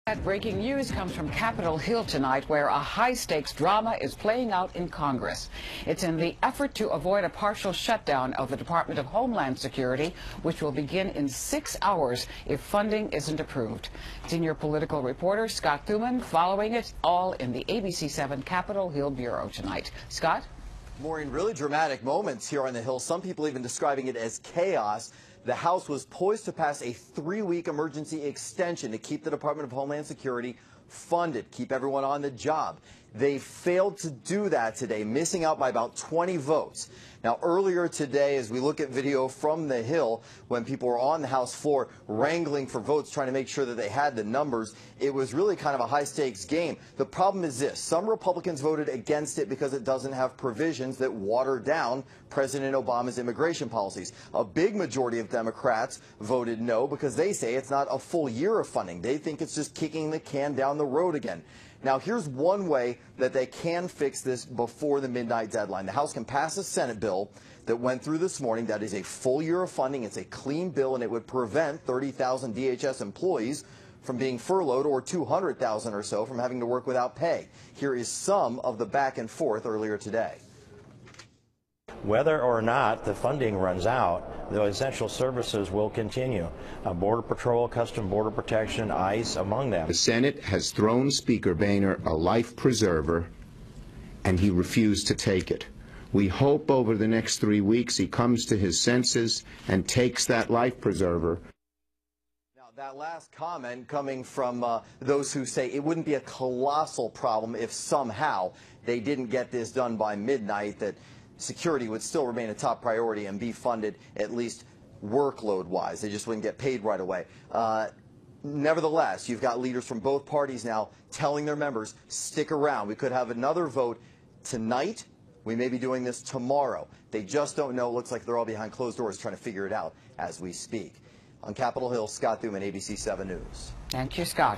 That breaking news comes from Capitol Hill tonight, where a high-stakes drama is playing out in Congress. It's in the effort to avoid a partial shutdown of the Department of Homeland Security, which will begin in 6 hours if funding isn't approved. Senior political reporter Scott Thuman following it all in the ABC 7 Capitol Hill Bureau tonight. Scott? Maureen, really dramatic moments here on the Hill. Some people even describing it as chaos. The House was poised to pass a 3-week emergency extension to keep the Department of Homeland Security funded, keep everyone on the job. They failed to do that today, missing out by about 20 votes. Now, earlier today, as we look at video from the Hill, when people were on the House floor wrangling for votes, trying to make sure that they had the numbers, it was really kind of a high-stakes game. The problem is this. Some Republicans voted against it because it doesn't have provisions that water down President Obama's immigration policies. A big majority of Democrats voted no because they say it's not a full year of funding. They think it's just kicking the can down the road again. Now, here's one way that they can fix this before the midnight deadline. The House can pass a Senate bill that went through this morning that is a full year of funding. It's a clean bill, and it would prevent 30,000 DHS employees from being furloughed or 200,000 or so from having to work without pay. Here is some of the back and forth earlier today. Whether or not the funding runs out, the essential services will continue. Border Patrol, Custom Border Protection, ICE, among them. The Senate has thrown Speaker Boehner a life preserver, and he refused to take it. We hope over the next 3 weeks he comes to his senses and takes that life preserver. Now, that last comment coming from those who say it wouldn't be a colossal problem if somehow they didn't get this done by midnight, that security would still remain a top priority and be funded at least workload-wise. They just wouldn't get paid right away. Nevertheless, you've got leaders from both parties now telling their members, stick around. We could have another vote tonight. We may be doing this tomorrow. They just don't know. It looks like they're all behind closed doors trying to figure it out as we speak. On Capitol Hill, Scott Thuman, ABC 7 News. Thank you, Scott.